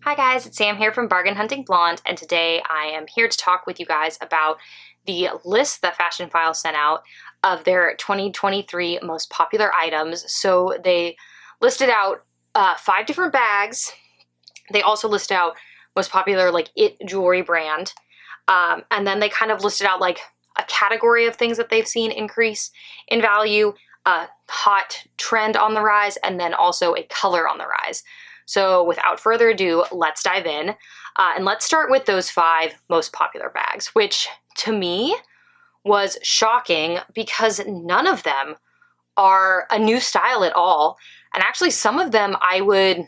Hi guys, it's Sam here from Bargain.hunting.blonde, and today I am here to talk with you guys about the list that Fashion File sent out of their 2023 most popular items. So they listed out 5 different bags. They also listed out most popular it jewelry brand, and then they kind of listed out like a category of things that they've seen increase in value, a hot trend on the rise, and then also a color on the rise. So without further ado, let's dive in. And let's start with those 5 most popular bags, which to me was shocking because none of them are a new style at all. And actually some of them I would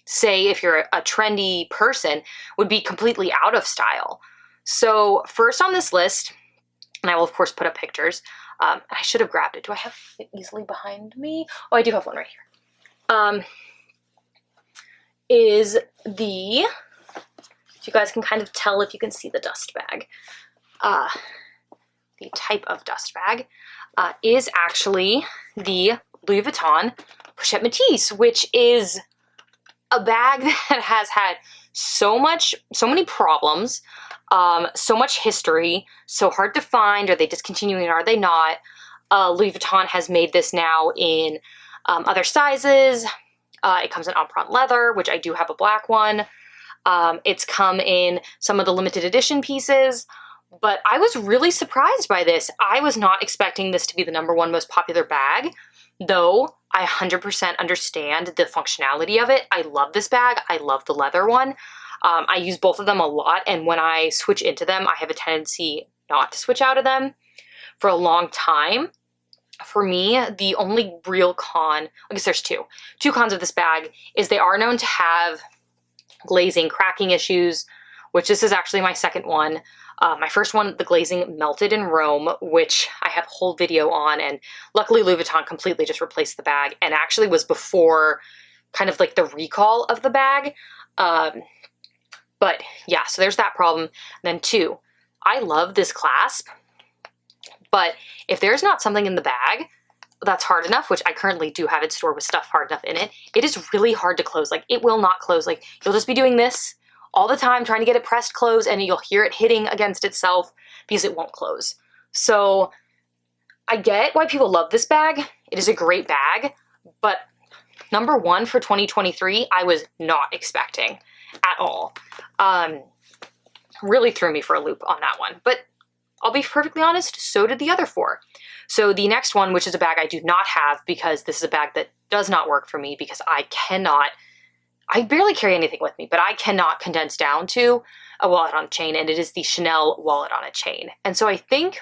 say, if you're a trendy person, would be completely out of style. So first on this list, and I will of course put up pictures, I should have grabbed it. Do I have it easily behind me? Oh, I do have one right here. Is the, if you guys can kind of tell if you can see the dust bag, the type of dust bag is actually the Louis Vuitton Pochette Métis, which is a bag that has had so many problems, so much history, so hard to find. Are they discontinuing? Are they not? Louis Vuitton has made this now in other sizes. It comes in empreinte leather, which I do have a black one. It's come in some of the limited edition pieces, but I was really surprised by this. I was not expecting this to be the #1 most popular bag, though I 100% understand the functionality of it. I love this bag. I love the leather one. I use both of them a lot, and when I switch into them, I have a tendency not to switch out of them for a long time. For me, the only real con, I guess there's two cons of this bag, is they are known to have glazing cracking issues, which this is actually my second one. My first one, the glazing melted in Rome, which I have a whole video on, and luckily Louis Vuitton completely just replaced the bag, and actually was before kind of like the recall of the bag. But yeah, so there's that problem. And then 2, I love this clasp, but if there's not something in the bag that's hard enough, which I currently do have it stored with stuff hard enough in it, it is really hard to close. Like, it will not close. Like, you'll just be doing this all the time, trying to get it pressed closed, and you'll hear it hitting against itself because it won't close. So I get why people love this bag. It is a great bag, but #1 for 2023, I was not expecting at all. Really threw me for a loop on that one. But I'll be perfectly honest, so did the other 4. So the next one, which is a bag I do not have because this is a bag that does not work for me because I barely carry anything with me, but I cannot condense down to a wallet on a chain, and it is the Chanel wallet on a chain. And so I think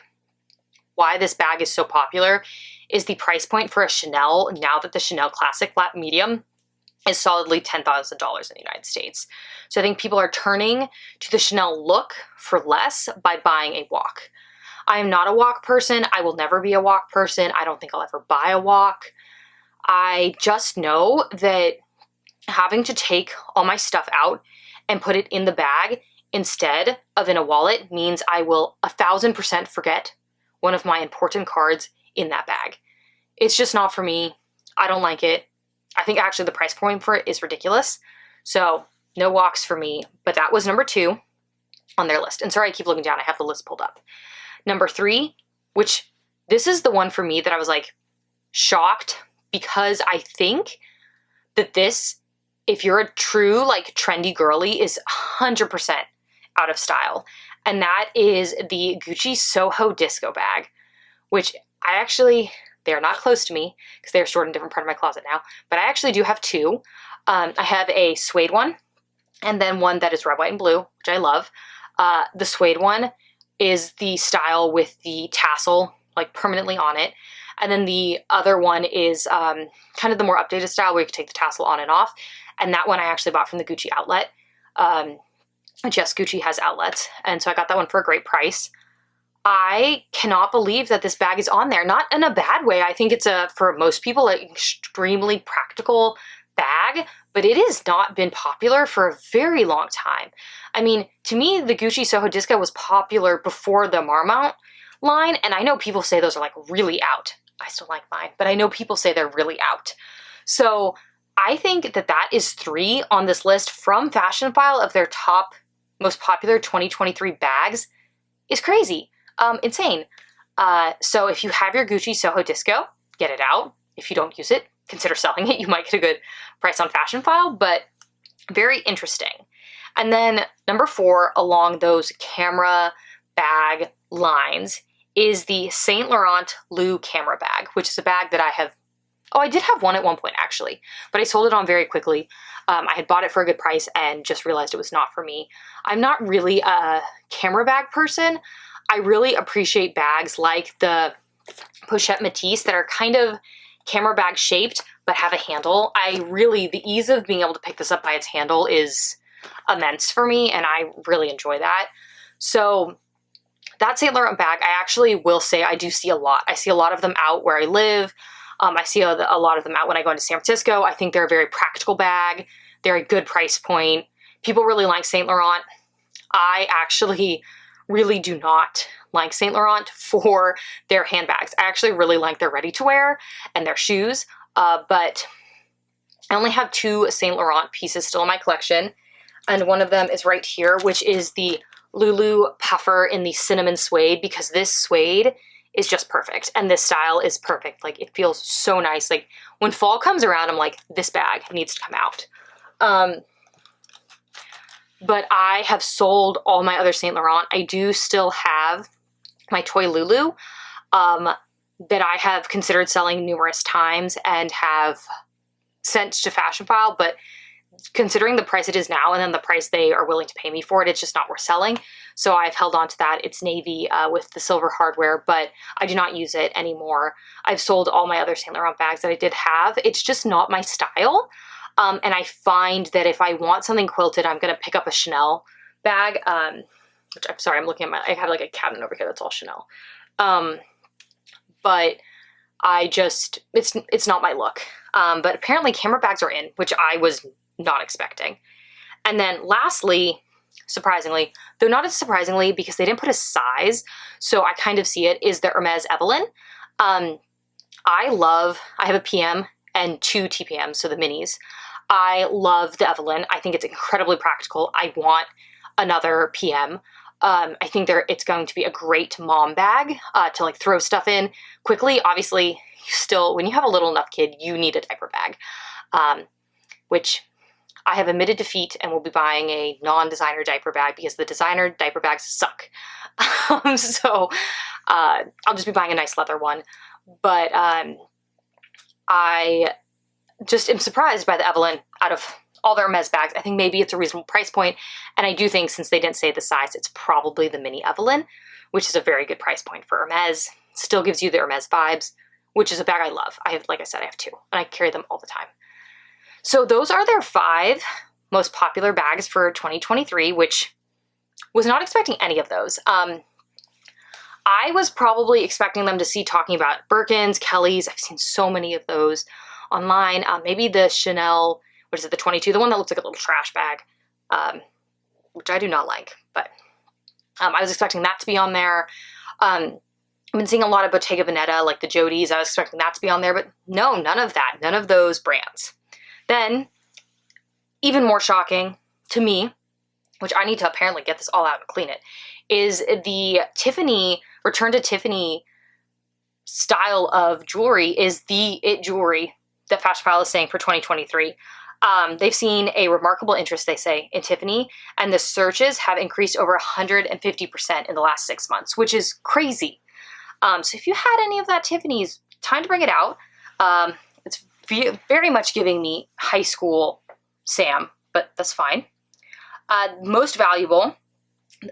why this bag is so popular is the price point for a Chanel, now that the Chanel Classic Flat Medium is solidly $10,000 in the United States. So I think people are turning to the Chanel look for less by buying a walk. I am not a walk person. I will never be a walk person. I don't think I'll ever buy a walk. I just know that having to take all my stuff out and put it in the bag instead of in a wallet means I will 1,000% forget one of my important cards in that bag. It's just not for me. I don't like it. I think actually the price point for it is ridiculous. So no walks for me, but that was #2 on their list. And sorry, I keep looking down. I have the list pulled up. #3, which this is the one for me that I was like shocked, because I think that this, if you're a true like trendy girly, is 100% out of style. And that is the Gucci Soho Disco bag, which I actually, they are not close to me because they're stored in a different part of my closet now, but I actually do have 2. I have a suede one and then one that is red, white, and blue, which I love. The suede one is the style with the tassel like permanently on it. And then the other one is kind of the more updated style where you can take the tassel on and off. And that one I actually bought from the Gucci outlet. Yes, Gucci has outlets. And so I got that one for a great price. I cannot believe that this bag is on there. Not in a bad way. I think it's for most people, an extremely practical bag, but it has not been popular for a very long time. I mean, to me, the Gucci Soho Disco was popular before the Marmont line, and I know people say those are like really out. I still like mine, but I know people say they're really out. So I think that that is 3 on this list from Fashion File of their top most popular 2023 bags is crazy. Insane. So if you have your Gucci Soho Disco, get it out. If you don't use it, consider selling it. You might get a good price on Fashion File, but very interesting. And then number 4 along those camera bag lines is the Saint Laurent Lou camera bag, which is a bag that I did have one at one point actually, but I sold it on very quickly. I had bought it for a good price and just realized it was not for me. I'm not really a camera bag person. I really appreciate bags like the Pochette Matisse that are kind of camera bag shaped but have a handle. The ease of being able to pick this up by its handle is immense for me, and I really enjoy that. So that Saint Laurent bag, I actually will say I do see a lot. I see a lot of them out where I live. I see a lot of them out when I go into San Francisco. I think they're a very practical bag. They're a good price point. People really like Saint Laurent. I actually really do not like Saint Laurent for their handbags. I actually really like their ready-to-wear and their shoes, but I only have 2 Saint Laurent pieces still in my collection, and one of them is right here, which is the Lulu puffer in the cinnamon suede, because this suede is just perfect, and this style is perfect. Like, it feels so nice. Like, when fall comes around, I'm like, this bag needs to come out. But I have sold all my other Saint Laurent. I do still have my toy Lulu that I have considered selling numerous times and have sent to Fashion File, but considering the price it is now and then the price they are willing to pay me for it, it's just not worth selling. So I've held on to that. It's navy with the silver hardware, but I do not use it anymore. I've sold all my other Saint Laurent bags that I did have. It's just not my style. And I find that if I want something quilted, I'm going to pick up a Chanel bag, which I'm sorry, I'm looking at I have like a cabinet over here that's all Chanel. But it's not my look. But apparently camera bags are in, which I was not expecting. And then lastly, surprisingly, though not as surprisingly because they didn't put a size, so I kind of see it, is the Hermes Evelyn. I have a PM and 2 TPMs, so the minis. I love the Evelyn. I think it's incredibly practical. I want another PM. I think it's going to be a great mom bag to like throw stuff in quickly. Obviously, when you have a little enough kid, you need a diaper bag, which I have admitted defeat and will be buying a non-designer diaper bag because the designer diaper bags suck. So I'll just be buying a nice leather one. But I just am surprised by the Evelyn out of all their Hermes bags. I think maybe it's a reasonable price point, and I do think since they didn't say the size, it's probably the mini Evelyn, which is a very good price point for Hermes. Still gives you the Hermes vibes, which is a bag I love. Like I said, I have 2, and I carry them all the time. So those are their 5 most popular bags for 2023, which was not expecting any of those. I was probably expecting them to see talking about Birkins, Kellys. I've seen so many of those online. Maybe the Chanel, what is it, the 22, the one that looks like a little trash bag, which I do not like, but I was expecting that to be on there. I've been seeing a lot of Bottega Veneta, like the Jodie's. I was expecting that to be on there, but no, none of that, none of those brands. Then, even more shocking to me, which I need to apparently get this all out and clean it, is the Tiffany, Return to Tiffany style of jewelry is the it jewelry that Fashion File is saying for 2023. They've seen a remarkable interest, they say, in Tiffany, and the searches have increased over 150% in the last 6 months, which is crazy. So if you had any of that Tiffany's, time to bring it out. It's very much giving me high school Sam, but that's fine. Most valuable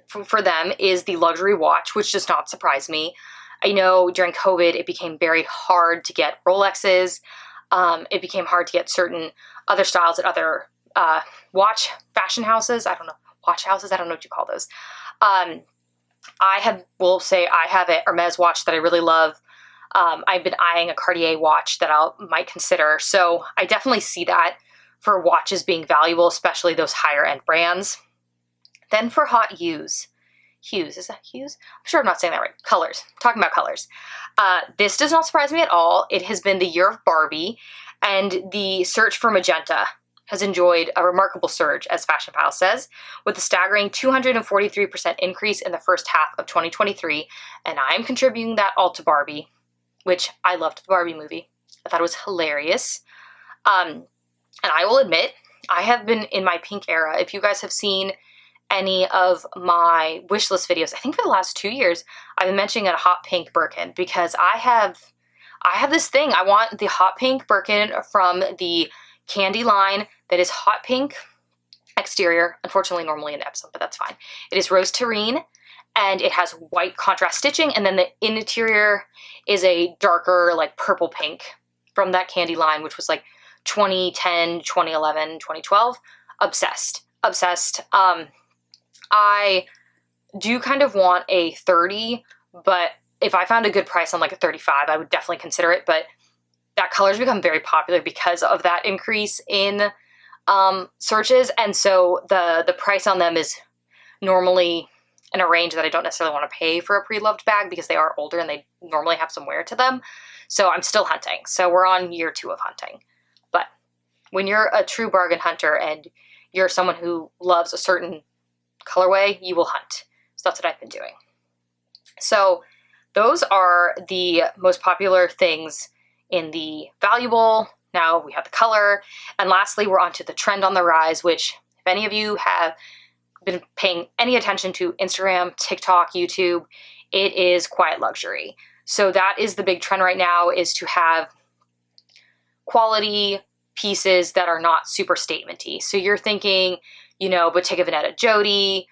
for them is the luxury watch, which does not surprise me. I know during COVID, it became very hard to get Rolexes. It became hard to get certain other styles at other watch fashion houses. I don't know, watch houses? I don't know what you call those. Will say I have a Hermes watch that I really love. I've been eyeing a Cartier watch that might consider. So I definitely see that for watches being valuable, especially those higher end brands. Then for hot hues, is that hues? I'm sure I'm not saying that right. Colors, talking about colors. This does not surprise me at all. It has been the year of Barbie, And the search for magenta has enjoyed a remarkable surge, as Fashion File says, with a staggering 243% increase in the first half of 2023, and I'm contributing that all to Barbie, which I loved the Barbie movie. I thought it was hilarious. And I will admit, I have been in my pink era. If you guys have seen any of my wish list videos, I think for the last 2 years, I've been mentioning a hot pink Birkin because I have this thing. I want the hot pink Birkin from the Candy line that is hot pink exterior, unfortunately normally in Epsom, but that's fine. It is rose terrine, and it has white contrast stitching, and then the interior is a darker, like purple pink from that Candy line, which was like 2010, 2011, 2012. Obsessed. I do kind of want a 30, but if I found a good price on like a 35, I would definitely consider it, but that color's become very popular because of that increase in searches, and so the price on them is normally in a range that I don't necessarily want to pay for a Preloved bag because they are older and they normally have some wear to them. So I'm still hunting. So we're on year 2 of hunting. But when you're a true bargain hunter and you're someone who loves a certain colorway, you will hunt. So that's what I've been doing. So those are the most popular things in the valuable. Now we have the color. And lastly, we're on to the trend on the rise, which if any of you have been paying any attention to Instagram, TikTok, YouTube, it is quiet luxury. So that is the big trend right now, is to have quality pieces that are not super statementy. So you're thinking, Bottega Veneta Jodi,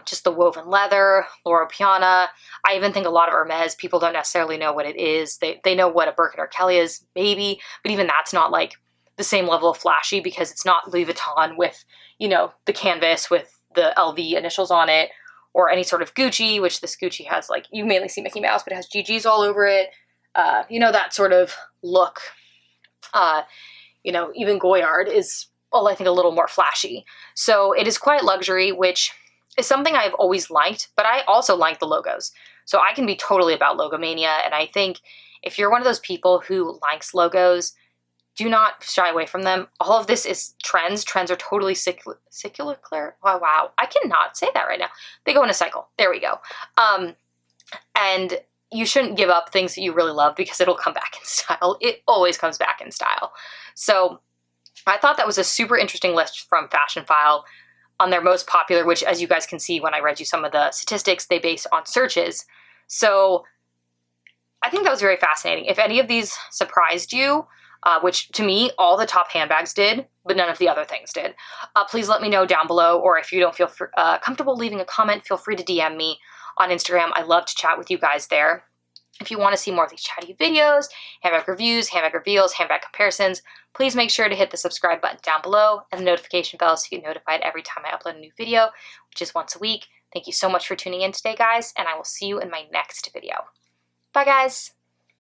just the woven leather, Loro Piana. I even think a lot of Hermes, people don't necessarily know what it is. They know what a Birkin or Kelly is, maybe, but even that's not like the same level of flashy because it's not Louis Vuitton with, the canvas with the LV initials on it, or any sort of Gucci, which this Gucci has, like, you mainly see Mickey Mouse, but it has GG's all over it. That sort of look. Even Goyard is, well, I think a little more flashy. So it is quite luxury, which is something I've always liked, but I also like the logos. So I can be totally about logomania, and I think if you're one of those people who likes logos, do not shy away from them. All of this is trends. Trends are totally cyclical. Wow. I cannot say that right now. They go in a cycle. There we go. And you shouldn't give up things that you really love because it'll come back in style. It always comes back in style. So I thought that was a super interesting list from Fashion File on their most popular, which, as you guys can see when I read you some of the statistics, they base on searches. So I think that was very fascinating. If any of these surprised you, which to me, all the top handbags did, but none of the other things did, please let me know down below, or if you don't feel comfortable leaving a comment, feel free to DM me on Instagram. I love to chat with you guys there. If you want to see more of these chatty videos, handbag reviews, handbag reveals, handbag comparisons, please make sure to hit the subscribe button down below and the notification bell so you get notified every time I upload a new video, which is once a week. Thank you so much for tuning in today, guys, and I will see you in my next video. Bye, guys.